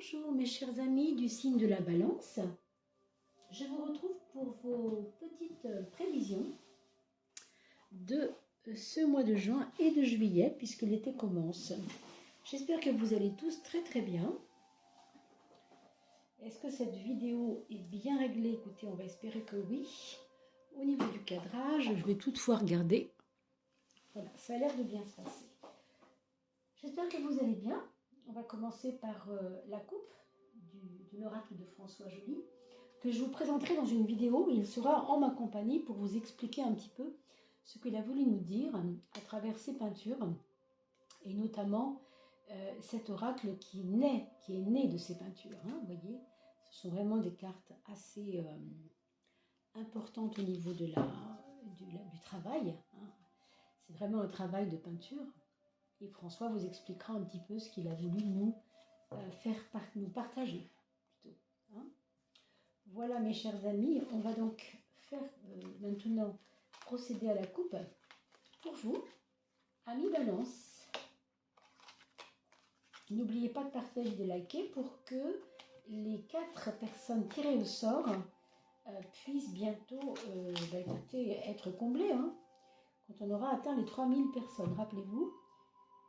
Bonjour mes chers amis du signe de la Balance. Je vous retrouve pour vos petites prévisions de ce mois de juin et de juillet puisque l'été commence. J'espère que vous allez tous très bien. Est-ce que cette vidéo est bien réglée? Écoutez, on va espérer que oui. Au niveau du cadrage, je vais toutefois regarder. Voilà, ça a l'air de bien se passer. J'espère que vous allez bien. On va commencer par la coupe de l'oracle de François Joly, que je vous présenterai dans une vidéo. Il sera en ma compagnie pour vous expliquer un petit peu ce qu'il a voulu nous dire à travers ses peintures, et notamment cet oracle qui est né de ces peintures. Hein, vous voyez, ce sont vraiment des cartes assez importantes au niveau de du travail. Hein. C'est vraiment un travail de peinture. Et François vous expliquera un petit peu ce qu'il a voulu nous nous partager. Plutôt, hein. Voilà mes chers amis, on va donc faire maintenant procéder à la coupe pour vous, amis Balance. N'oubliez pas de partager et de liker pour que les 4 personnes tirées au sort puissent bientôt écoutez, être comblées. Hein, quand on aura atteint les 3000 personnes, rappelez-vous.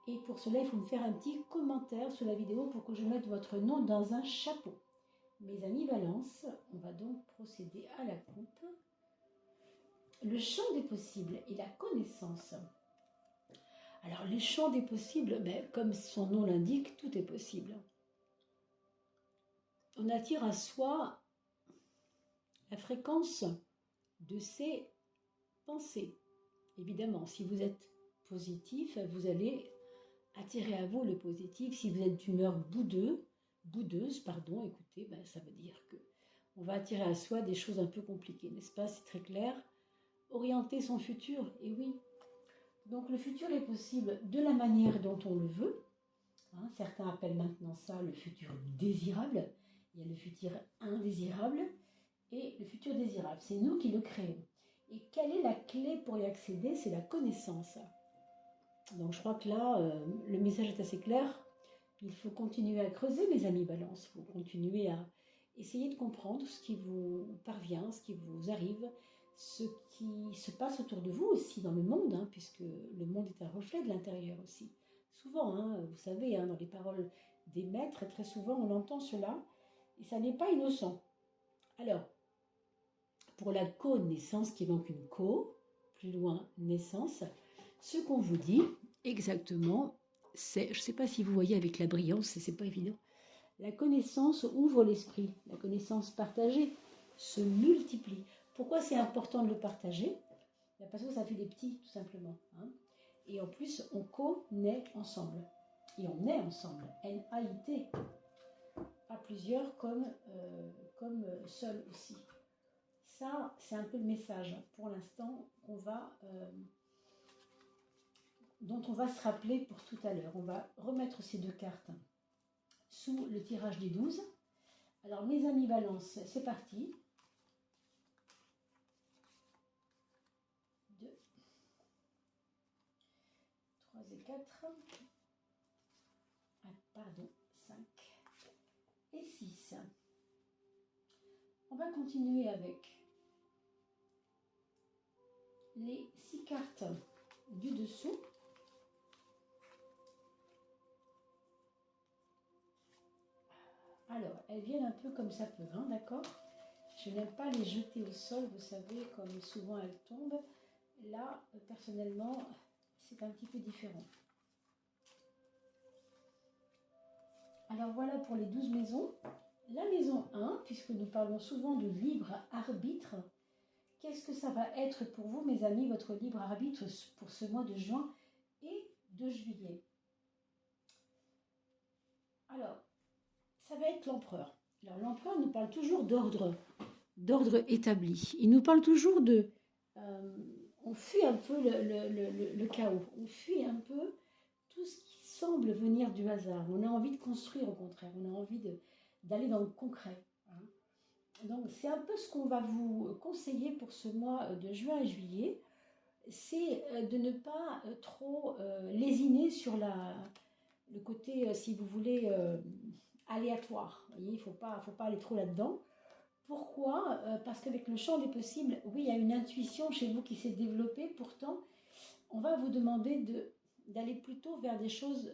Et pour cela, il faut me faire un petit commentaire sous la vidéo pour que je mette votre nom dans un chapeau. Mes amis Balance, on va donc procéder à la coupe. Le champ des possibles et la connaissance. Alors, le champ des possibles, comme son nom l'indique, tout est possible. On attire à soi la fréquence de ses pensées. Évidemment, si vous êtes positif, vous allez attirez à vous le positif. Si vous êtes d'humeur boudeuse, écoutez, ça veut dire que on va attirer à soi des choses un peu compliquées, n'est-ce pas? C'est très clair. Orienter son futur, et oui. Donc le futur est possible de la manière dont on le veut. Hein, certains appellent maintenant ça le futur désirable. Il y a le futur indésirable et le futur désirable. C'est nous qui le créons. Et quelle est la clé pour y accéder? C'est la connaissance. Donc je crois que là, le message est assez clair. Il faut continuer à creuser, mes amis Balance. Il faut continuer à essayer de comprendre ce qui vous parvient, ce qui vous arrive, ce qui se passe autour de vous aussi dans le monde, hein, puisque le monde est un reflet de l'intérieur aussi. Souvent, hein, vous savez, hein, dans les paroles des maîtres, très souvent on entend cela, et ça n'est pas innocent. Alors, pour la connaissance, qui est donc une plus loin, naissance, ce qu'on vous dit exactement, c'est, je ne sais pas si vous voyez avec la brillance, c'est pas évident, la connaissance ouvre l'esprit, la connaissance partagée se multiplie. Pourquoi c'est important de le partager? Parce que ça fait des petits, tout simplement. Hein. Et en plus, on connaît ensemble. Et on est ensemble, N-A-I-T. Pas plusieurs comme seul aussi. Ça, c'est un peu le message, pour l'instant, dont on va se rappeler pour tout à l'heure. On va remettre ces 2 cartes sous le tirage des 12. Alors, mes amis Balance, c'est parti. 2, 3 et 4. Ah, pardon, 5 et 6. On va continuer avec les 6 cartes du dessous. Alors, elles viennent un peu comme ça peut, hein, d'accord? Je n'aime pas les jeter au sol, vous savez, comme souvent elles tombent. Là, personnellement, c'est un petit peu différent. Alors voilà pour les 12 maisons. La maison 1, puisque nous parlons souvent de libre arbitre, qu'est-ce que ça va être pour vous, mes amis, votre libre arbitre pour ce mois de juin et de juillet? Alors, ça va être l'empereur. Alors, l'empereur nous parle toujours d'ordre établi. Il nous parle toujours de... on fuit un peu le chaos. On fuit un peu tout ce qui semble venir du hasard. On a envie de construire, au contraire. On a envie d'aller dans le concret. Hein. Donc, c'est un peu ce qu'on va vous conseiller pour ce mois de juin et juillet. C'est de ne pas trop lésiner sur le côté, si vous voulez, aléatoire. Vous voyez, faut pas aller trop là-dedans. Pourquoi? Parce qu'avec le champ des possibles, oui, il y a une intuition chez vous qui s'est développée. Pourtant, on va vous demander d'aller plutôt vers des choses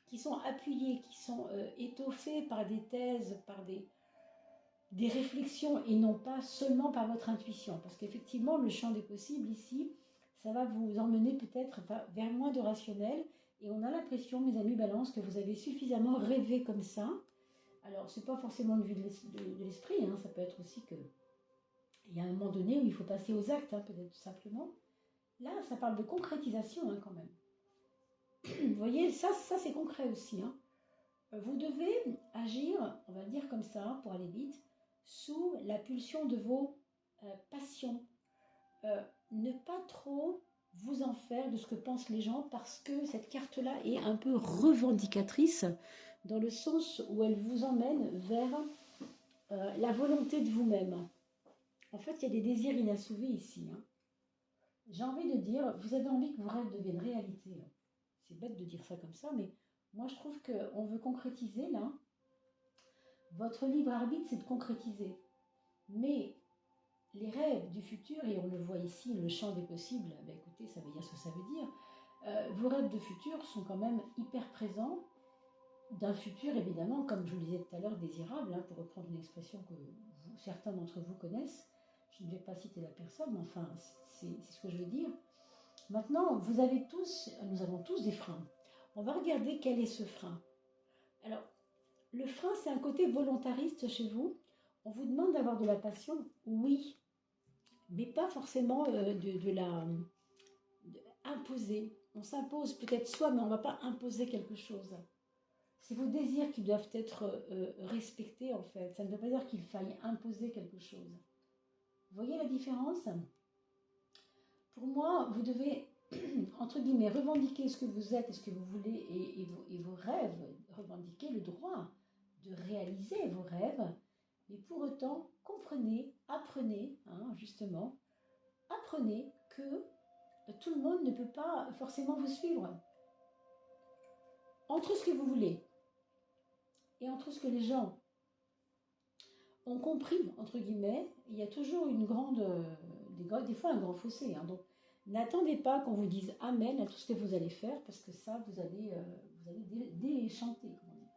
qui sont appuyées, qui sont étoffées par des thèses, par des réflexions et non pas seulement par votre intuition. Parce qu'effectivement, le champ des possibles ici, ça va vous emmener peut-être vers moins de rationnel. Et on a l'impression, mes amis balance, que vous avez suffisamment rêvé comme ça. Alors, ce n'est pas forcément de vue de l'esprit, hein, ça peut être aussi que il y a un moment donné où il faut passer aux actes, hein, peut-être tout simplement. Là, ça parle de concrétisation hein, quand même. Vous voyez, ça c'est concret aussi. Hein. Vous devez agir, on va dire comme ça, pour aller vite, sous la pulsion de vos passions. Ne pas trop vous en faire de ce que pensent les gens parce que cette carte-là est un peu revendicatrice dans le sens où elle vous emmène vers la volonté de vous-même. En fait, il y a des désirs inassouvis ici. Hein. J'ai envie de dire, vous avez envie que vos rêves deviennent réalité. C'est bête de dire ça comme ça, mais moi je trouve qu'on veut concrétiser là. Votre libre arbitre, c'est de concrétiser. Mais les rêves du futur, et on le voit ici, le champ des possibles, ben écoutez, ça veut dire ce que ça veut dire. Vos rêves de futur sont quand même hyper présents, d'un futur évidemment, comme je vous le disais tout à l'heure, désirable, hein, pour reprendre une expression que certains d'entre vous connaissent. Je ne vais pas citer la personne, mais enfin, c'est ce que je veux dire. Maintenant, nous avons tous des freins. On va regarder quel est ce frein. Alors, le frein, c'est un côté volontariste chez vous. On vous demande d'avoir de la passion, oui, mais pas forcément imposer. On s'impose peut-être soi, mais on ne va pas imposer quelque chose. C'est vos désirs qui doivent être respectés, en fait. Ça ne veut pas dire qu'il faille imposer quelque chose. Vous voyez la différence? Pour moi, vous devez, entre guillemets, revendiquer ce que vous êtes et ce que vous voulez et vos rêves, revendiquer le droit de réaliser vos rêves, mais pour autant, comprenez, apprenez, hein, justement, apprenez que tout le monde ne peut pas forcément vous suivre. Entre ce que vous voulez et entre ce que les gens ont compris, entre guillemets, il y a toujours une des fois un grand fossé. Hein, donc, n'attendez pas qu'on vous dise Amen à tout ce que vous allez faire, parce que ça, vous allez déchanter, comme on dit.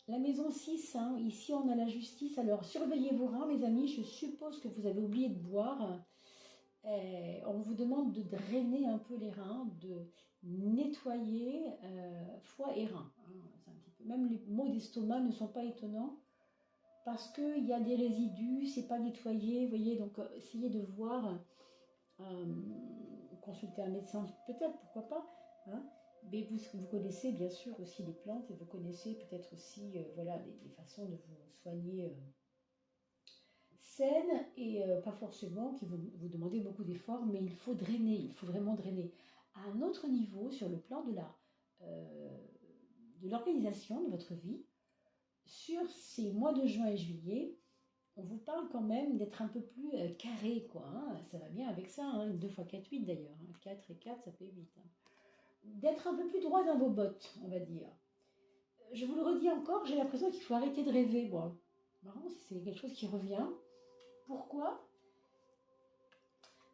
La maison 6, hein, ici on a la justice. Alors, surveillez vos reins, mes amis. Je suppose que vous avez oublié de boire. On vous demande de drainer un peu les reins, de nettoyer foie et reins. Hein, un petit peu. Même les maux d'estomac ne sont pas étonnants parce qu'il y a des résidus, c'est pas nettoyé, vous voyez, donc essayez de voir, consulter un médecin peut-être, pourquoi pas, hein, mais vous connaissez bien sûr aussi les plantes et vous connaissez peut-être aussi voilà, des façons de vous soigner saines et pas forcément qui vous demandez beaucoup d'efforts, mais il faut drainer, il faut vraiment drainer. À un autre niveau, sur le plan de l'organisation de votre vie, sur ces mois de juin et juillet, on vous parle quand même d'être un peu plus carré, quoi. Hein. Ça va bien avec ça, hein. 2 x 4, 8 d'ailleurs. Hein. 4 et 4, ça fait 8. Hein. D'être un peu plus droit dans vos bottes, on va dire. Je vous le redis encore, j'ai l'impression qu'il faut arrêter de rêver, moi. Marrant, si c'est quelque chose qui revient. Pourquoi?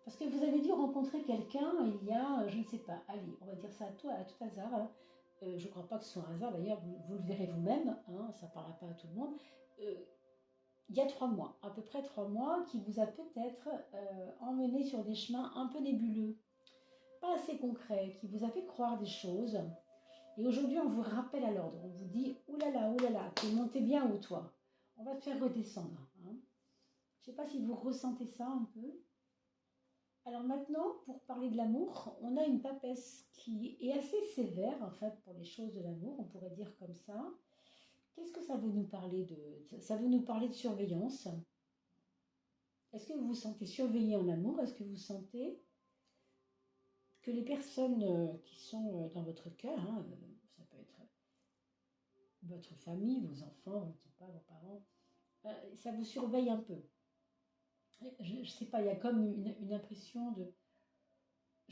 Parce que vous avez dû rencontrer quelqu'un il y a, je ne sais pas, allez, on va dire ça à tout hasard. Hein. Je ne crois pas que ce soit un hasard, d'ailleurs, vous le verrez vous-même, hein, ça ne parlera pas à tout le monde. Il y a 3 mois, à peu près 3 mois, qui vous a peut-être emmené sur des chemins un peu nébuleux, pas assez concrets, qui vous a fait croire des choses. Et aujourd'hui, on vous rappelle à l'ordre. On vous dit, oulala, t'es monté bien haut, toi. On va te faire redescendre. Hein. Je ne sais pas si vous ressentez ça un peu. Alors maintenant, pour parler de l'amour, on a une papesse qui est assez sévère, en fait, pour les choses de l'amour, on pourrait dire comme ça. Qu'est-ce que ça veut nous parler Ça veut nous parler de surveillance. Est-ce que vous vous sentez surveillé en amour? Est-ce que vous sentez que les personnes qui sont dans votre cœur, hein, ça peut être votre famille, vos enfants, je ne sais pas, vos parents, ça vous surveille un peu? Je ne sais pas, il y a comme une impression de...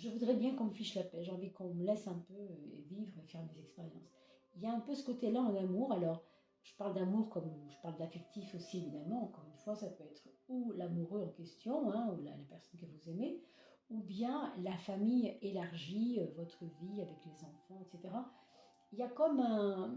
je voudrais bien qu'on me fiche la paix, j'ai envie qu'on me laisse un peu vivre et faire mes expériences. Il y a un peu ce côté-là en amour, alors je parle d'amour comme je parle d'affectif aussi évidemment, encore une fois ça peut être ou l'amoureux en question, hein, ou la personne que vous aimez, ou bien la famille élargie, votre vie avec les enfants, etc. Il y a comme un...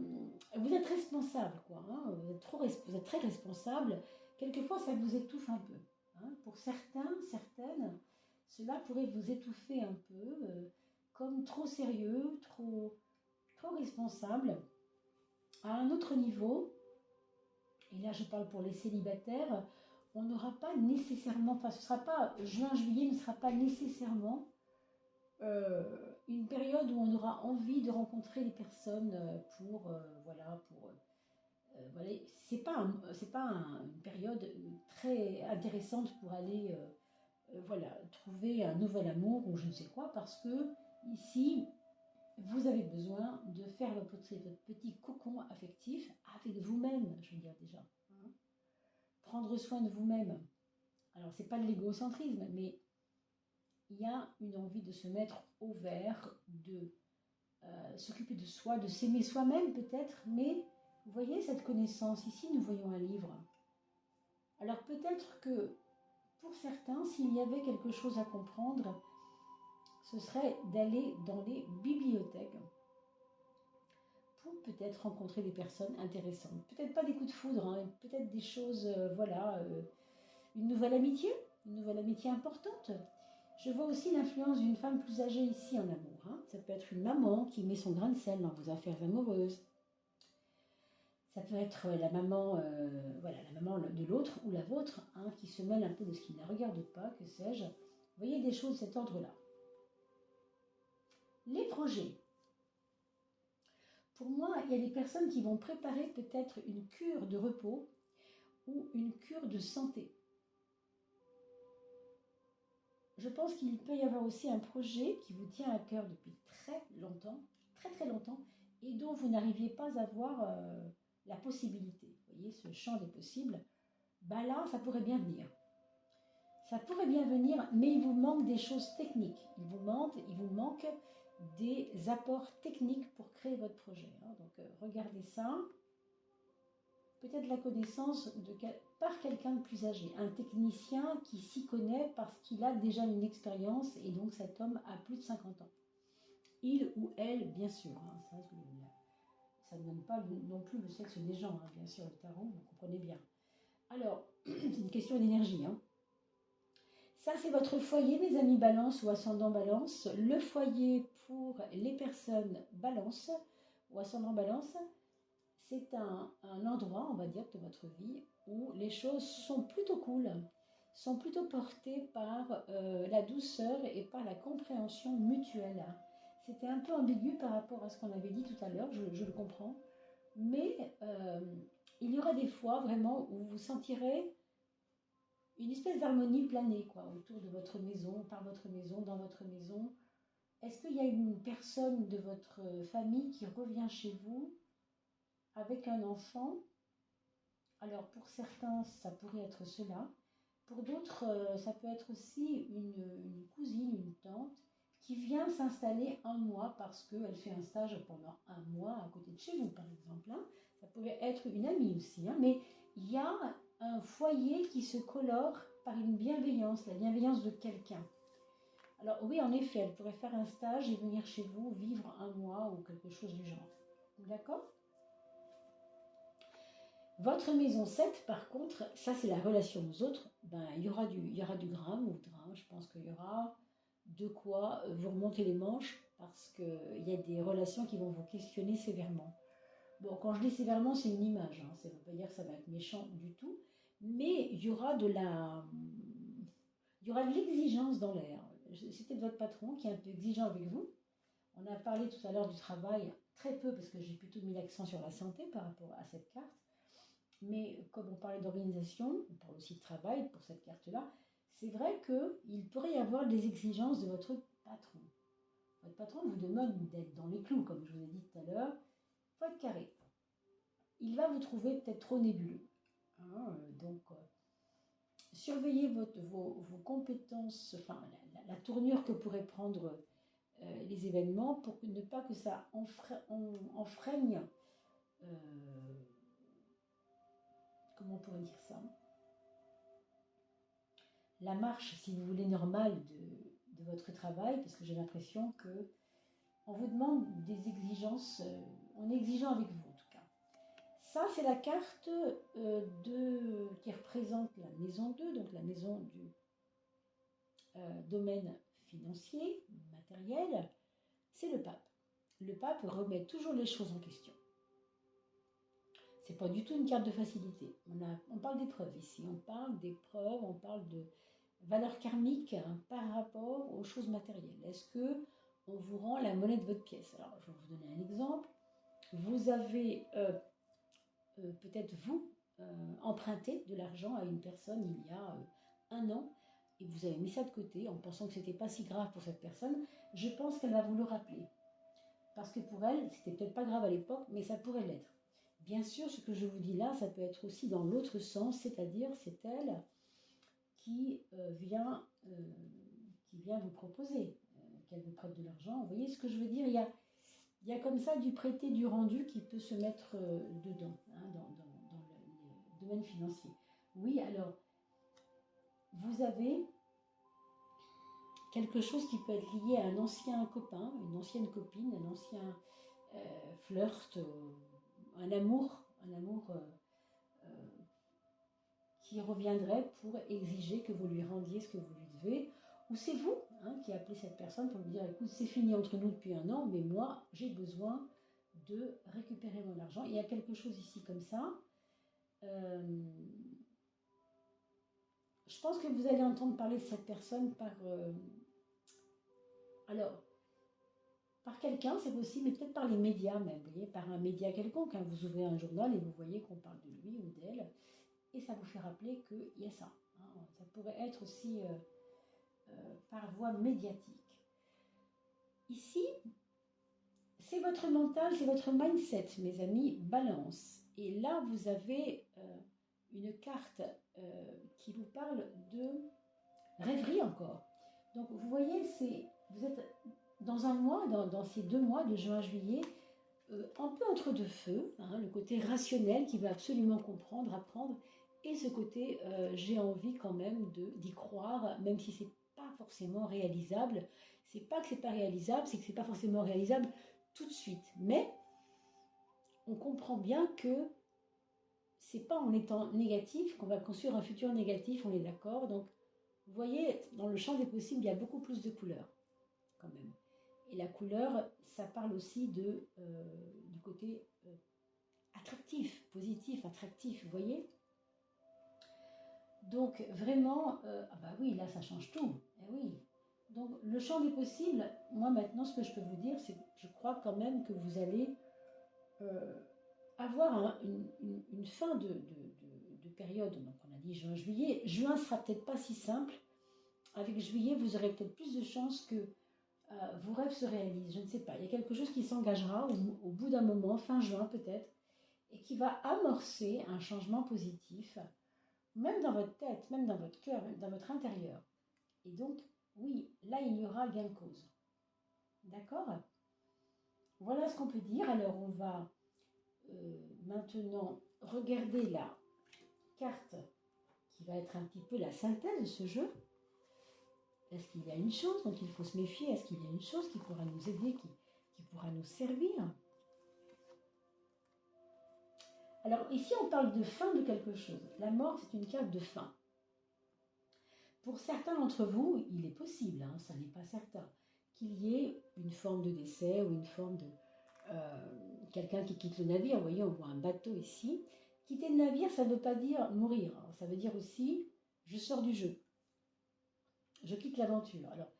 Vous êtes responsable, quoi, hein, vous êtes très responsable, quelquefois ça vous étouffe un peu. Hein. Pour certains, certaines, cela pourrait vous étouffer un peu, comme trop sérieux, trop responsable. À un autre niveau, et là je parle pour les célibataires, on n'aura pas nécessairement, enfin ce sera pas, juin-juillet ne sera pas nécessairement une période où on aura envie de rencontrer les personnes voilà, c'est pas une période très intéressante pour aller voilà, trouver un nouvel amour ou je ne sais quoi, parce que ici, vous avez besoin de faire votre petit cocon affectif avec vous-même, je veux dire déjà. Hein. Prendre soin de vous-même. Alors, c'est pas de l'égocentrisme, mais il y a une envie de se mettre au vert, de s'occuper de soi, de s'aimer soi-même peut-être, mais vous voyez cette connaissance. Ici, nous voyons un livre. Alors peut-être que pour certains, s'il y avait quelque chose à comprendre, ce serait d'aller dans les bibliothèques pour peut-être rencontrer des personnes intéressantes. Peut-être pas des coups de foudre, hein, peut-être des choses, une nouvelle amitié importante. Je vois aussi l'influence d'une femme plus âgée ici en amour. Hein. Ça peut être une maman qui met son grain de sel dans vos affaires amoureuses. Ça peut être la maman de l'autre ou la vôtre, hein, qui se mêle un peu de ce qui ne la regarde pas, que sais-je. Vous voyez des choses de cet ordre-là. Les projets. Pour moi, il y a des personnes qui vont préparer peut-être une cure de repos ou une cure de santé. Je pense qu'il peut y avoir aussi un projet qui vous tient à cœur depuis très très longtemps, et dont vous n'arriviez pas à voir la possibilité. Vous voyez, ce champ des possibles, ben là, ça pourrait bien venir. Ça pourrait bien venir, mais il vous manque des choses techniques. Il vous manque des apports techniques pour créer votre projet. Hein. Donc, regardez ça. Peut-être la connaissance par quelqu'un de plus âgé, un technicien qui s'y connaît parce qu'il a déjà une expérience, et donc cet homme a plus de 50 ans. Il ou elle, bien sûr, hein, ça ne donne pas non plus le sexe des gens, hein, bien sûr, le tarot, vous comprenez bien. Alors, c'est une question d'énergie. Hein. Ça, c'est votre foyer, mes amis Balance ou ascendant Balance. Le foyer pour les personnes Balance ou ascendant Balance, c'est un endroit, on va dire, de votre vie où les choses sont plutôt cool, sont plutôt portées par la douceur et par la compréhension mutuelle. C'était un peu ambigu par rapport à ce qu'on avait dit tout à l'heure, je le comprends, mais il y aura des fois vraiment où vous sentirez une espèce d'harmonie planée quoi, autour de votre maison, par votre maison, dans votre maison. Est-ce qu'il y a une personne de votre famille qui revient chez vous avec un enfant? Alors pour certains, ça pourrait être cela. Pour d'autres, ça peut être aussi une cousine, une tante qui vient s'installer un mois parce qu'elle fait un stage pendant un mois à côté de chez vous, par exemple. Hein. Ça pourrait être une amie aussi, hein. Mais il y a un foyer qui se colore par une bienveillance, la bienveillance de quelqu'un. Alors oui, en effet, elle pourrait faire un stage et venir chez vous vivre un mois ou quelque chose du genre. D'accord ? Votre maison 7, par contre, ça c'est la relation aux autres, ben, il y aura du grain, moudra. Je pense qu'il y aura de quoi vous remonter les manches parce qu'il y a des relations qui vont vous questionner sévèrement. Bon, quand je dis sévèrement, c'est une image, hein, ça ne veut pas dire que ça va être méchant du tout, mais il y aura de l'exigence dans l'air. C'est peut-être votre patron qui est un peu exigeant avec vous. On a parlé tout à l'heure du travail, très peu parce que j'ai plutôt mis l'accent sur la santé par rapport à cette carte. Mais comme on parlait d'organisation, on parle aussi de travail pour cette carte-là, c'est vrai qu'il pourrait y avoir des exigences de votre patron. Votre patron vous demande d'être dans les clous, comme je vous ai dit tout à l'heure. Il faut être carré. Il va vous trouver peut-être trop nébuleux. Hein, donc, surveillez vos compétences, enfin la tournure que pourraient prendre les événements pour ne pas que ça enfreigne, comment on pourrait dire ça, la marche, si vous voulez, normale de votre travail, parce que j'ai l'impression que on vous demande des exigences, on est exigeant avec vous en tout cas. Ça, c'est la carte qui représente la maison 2, donc la maison du domaine financier, matériel, c'est le pape. Le pape remet toujours les choses en question. C'est pas du tout une carte de facilité. On parle d'épreuves ici, on parle d'épreuves, on parle de valeurs karmiques par rapport aux choses matérielles. Est-ce que on vous rend la monnaie de votre pièce? Alors, je vais vous donner un exemple. Vous avez peut-être vous emprunté de l'argent à une personne il y a un an et vous avez mis ça de côté en pensant que c'était pas si grave pour cette personne. Je pense qu'elle va vous le rappeler. Parce que pour elle, c'était peut-être pas grave à l'époque, mais ça pourrait l'être. Bien sûr, ce que je vous dis là, ça peut être aussi dans l'autre sens, c'est-à-dire c'est elle qui vient vous proposer qu'elle vous prête de l'argent. Vous voyez ce que je veux dire? Il y a comme ça du prêté, du rendu qui peut se mettre dedans, dans le domaine financier. Oui, alors, vous avez quelque chose qui peut être lié à un ancien copain, une ancienne copine, un ancien flirt, un amour qui reviendrait pour exiger que vous lui rendiez ce que vous lui devez. Ou c'est vous qui appelez cette personne pour lui dire, écoute, c'est fini entre nous depuis un an, mais moi, j'ai besoin de récupérer mon argent. Il y a quelque chose ici comme ça. Je pense que vous allez entendre parler de cette personne par quelqu'un, c'est possible, mais peut-être par les médias même, vous voyez, par un média quelconque. Vous ouvrez un journal et vous voyez qu'on parle de lui ou d'elle, et ça vous fait rappeler qu'il y a ça. Ça pourrait être aussi par voie médiatique. Ici, c'est votre mental, c'est votre mindset, mes amis, balance. Et là, vous avez une carte qui vous parle de rêverie encore. Donc, vous voyez, vous êtes dans un mois, dans ces 2 mois de juin à juillet, un peu entre deux feux, le côté rationnel qui veut absolument comprendre, apprendre, et ce côté j'ai envie quand même d'y croire, même si c'est pas forcément réalisable. C'est pas que c'est pas réalisable, c'est que c'est pas forcément réalisable tout de suite. Mais on comprend bien que c'est pas en étant négatif qu'on va construire un futur négatif, on est d'accord. Donc, vous voyez, dans le champ des possibles, il y a beaucoup plus de couleurs, quand même. Et la couleur, ça parle aussi du côté attractif, positif, attractif, vous voyez? Donc, vraiment, ah bah oui, là, ça change tout. Eh oui. Donc, le champ des possibles, moi, maintenant, ce que je peux vous dire, c'est que je crois quand même que vous allez avoir une fin de période. Donc, on a dit juin-juillet. Juin sera peut-être pas si simple. Avec juillet, vous aurez peut-être plus de chances que vos rêves se réalisent. Je ne sais pas. Il y a quelque chose qui s'engagera au bout d'un moment, fin juin peut-être, et qui va amorcer un changement positif, même dans votre tête, même dans votre cœur, même dans votre intérieur. Et donc, oui, là, il y aura gain de cause. D'accord? Voilà ce qu'on peut dire. Alors, on va maintenant regarder la carte qui va être un petit peu la synthèse de ce jeu. Est-ce qu'il y a une chose dont il faut se méfier? Est-ce qu'il y a une chose qui pourra nous aider, qui pourra nous servir? Alors ici, on parle de fin de quelque chose. La mort, c'est une carte de fin. Pour certains d'entre vous, il est possible, ça n'est pas certain, qu'il y ait une forme de décès ou une forme de quelqu'un qui quitte le navire. Vous voyez, on voit un bateau ici. Quitter le navire, ça ne veut pas dire mourir. Ça veut dire aussi, je sors du jeu. Je quitte l'aventure. Alors,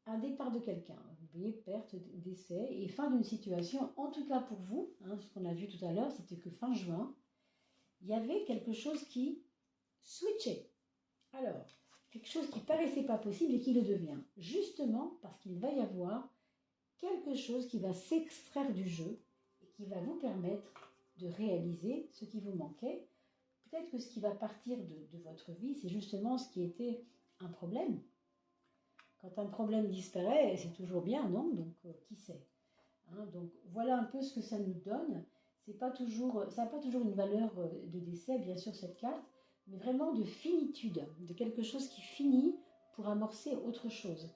un départ de quelqu'un, vous voyez, perte, décès et fin d'une situation, en tout cas pour vous, ce qu'on a vu tout à l'heure, c'était que fin juin, il y avait quelque chose qui switchait. Alors, quelque chose qui paraissait pas possible et qui le devient, justement parce qu'il va y avoir quelque chose qui va s'extraire du jeu et qui va vous permettre de réaliser ce qui vous manquait. peut-être que ce qui va partir de votre vie, c'est justement ce qui était un problème. Quand un problème disparaît, c'est toujours bien, non? Donc, qui sait, hein? Donc, voilà un peu ce que ça nous donne. C'est pas toujours, ça n'a pas toujours une valeur de décès, bien sûr, cette carte, mais vraiment de finitude, de quelque chose qui finit pour amorcer autre chose.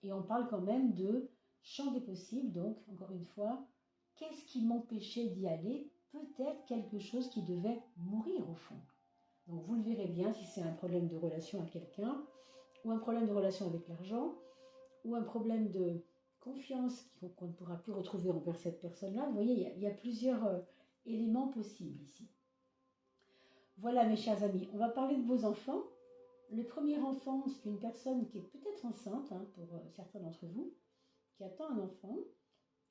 Et on parle quand même de champ des possibles, donc, encore une fois, qu'est-ce qui m'empêchait d'y aller? Peut-être quelque chose qui devait mourir au fond. Donc vous le verrez bien si c'est un problème de relation à quelqu'un, ou un problème de relation avec l'argent, ou un problème de confiance qu'on ne pourra plus retrouver envers cette personne-là. Vous voyez, il y a plusieurs éléments possibles ici. Voilà mes chers amis, on va parler de vos enfants. Le premier enfant, c'est une personne qui est peut-être enceinte, hein, pour certains d'entre vous, qui attend un enfant.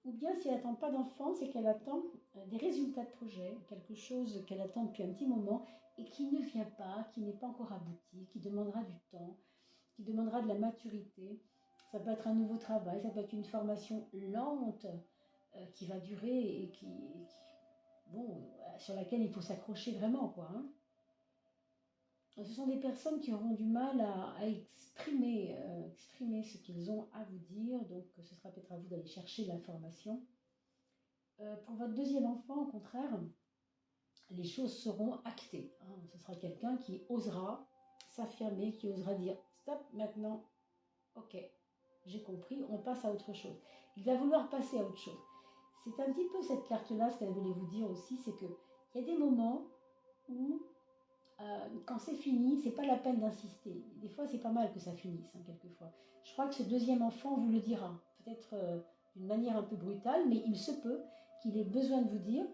Ou bien si elle n'attend pas d'enfant, c'est qu'elle attend des résultats de projet, quelque chose qu'elle attend depuis un petit moment et qui ne vient pas, qui n'est pas encore abouti, qui demandera du temps, qui demandera de la maturité. Ça peut être un nouveau travail, ça peut être une formation lente qui va durer et sur laquelle il faut s'accrocher vraiment, quoi, hein. Ce sont des personnes qui auront du mal à exprimer ce qu'ils ont à vous dire, donc ce sera peut-être à vous d'aller chercher l'information. Pour votre deuxième enfant, au contraire, les choses seront actées, hein. Ce sera quelqu'un qui osera s'affirmer, qui osera dire « stop, maintenant, ok, j'ai compris, on passe à autre chose ». Il va vouloir passer à autre chose. C'est un petit peu cette carte-là, ce qu'elle voulait vous dire aussi, c'est qu'il y a des moments où quand c'est fini, c'est pas la peine d'insister. Des fois, c'est pas mal que ça finisse, hein, quelquefois. Je crois que ce deuxième enfant vous le dira, peut-être d'une manière un peu brutale, mais il se peut qu'il ait besoin de vous dire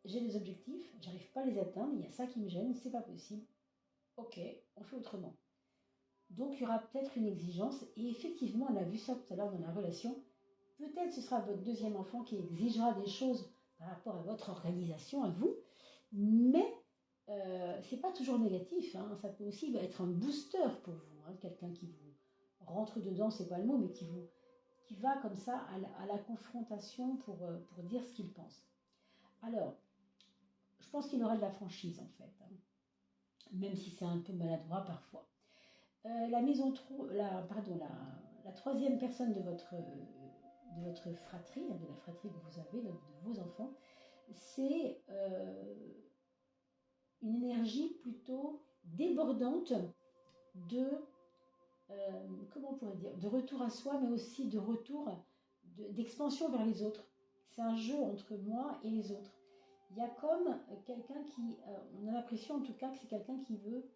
j'ai des objectifs, j'arrive pas à les atteindre, il y a ça qui me gêne, c'est pas possible. Ok, on fait autrement. Donc, il y aura peut-être une exigence, et effectivement, on a vu ça tout à l'heure dans la relation. Peut-être ce sera votre deuxième enfant qui exigera des choses par rapport à votre organisation, à vous. Mais c'est pas toujours négatif, hein. Ça peut aussi être un booster pour vous, hein. Quelqu'un qui vous rentre dedans, c'est pas le mot, mais qui va comme ça à la confrontation pour dire ce qu'il pense. Alors, je pense qu'il aura de la franchise en fait, hein, même si c'est un peu maladroit parfois. La troisième personne de votre fratrie, hein, de la fratrie que vous avez, de vos enfants, c'est une énergie plutôt débordante comment on pourrait dire, de retour à soi, mais aussi de retour, d'expansion vers les autres. C'est un jeu entre moi et les autres. Il y a comme quelqu'un qui, on a l'impression en tout cas que c'est quelqu'un qui veut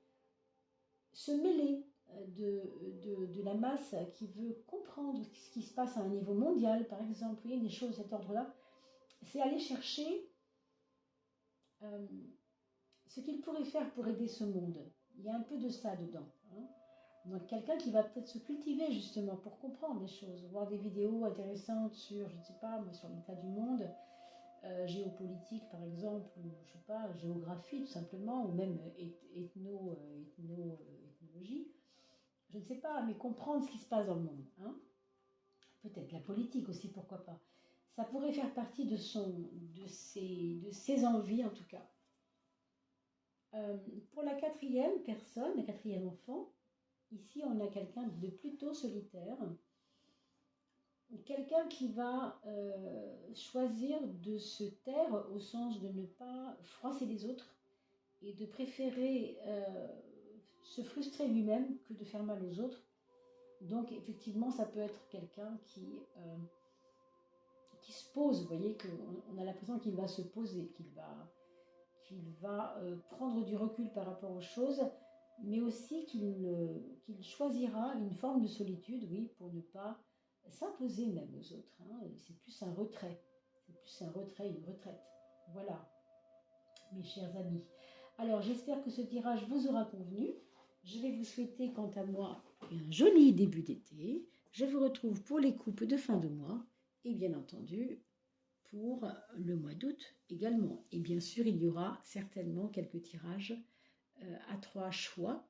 se mêler de la masse, qui veut comprendre ce qui se passe à un niveau mondial, par exemple, vous voyez, des choses de cet ordre-là. C'est aller chercher ce qu'il pourrait faire pour aider ce monde. Il y a un peu de ça dedans, hein. Donc quelqu'un qui va peut-être se cultiver justement pour comprendre les choses, voir des vidéos intéressantes sur, je ne sais pas, sur l'état du monde, géopolitique par exemple, ou je sais pas, géographie tout simplement, ou même ethnologie. Je ne sais pas, mais comprendre ce qui se passe dans le monde, hein. Peut-être la politique aussi, pourquoi pas. Ça pourrait faire partie de ses envies en tout cas. Pour la quatrième personne, le quatrième enfant, ici on a quelqu'un de plutôt solitaire, quelqu'un qui va choisir de se taire au sens de ne pas froisser les autres et de préférer se frustrer lui-même que de faire mal aux autres. Donc effectivement ça peut être quelqu'un qui se pose, vous voyez qu'on a l'impression qu'il va se poser, qu'il va prendre du recul par rapport aux choses, mais aussi qu'il choisira une forme de solitude, oui, pour ne pas s'imposer même aux autres, hein. C'est plus un retrait, une retraite. Voilà, mes chers amis. Alors, j'espère que ce tirage vous aura convenu. Je vais vous souhaiter, quant à moi, un joli début d'été. Je vous retrouve pour les coupes de fin de mois et bien entendu pour le mois d'août également. Et bien sûr, il y aura certainement quelques tirages à 3 choix.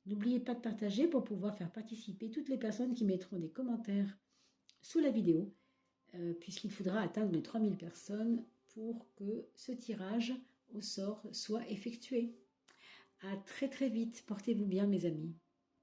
N'oubliez pas de partager pour pouvoir faire participer toutes les personnes qui mettront des commentaires sous la vidéo, puisqu'il faudra atteindre les 3000 personnes pour que ce tirage au sort soit effectué. À très très vite. Portez-vous bien mes amis.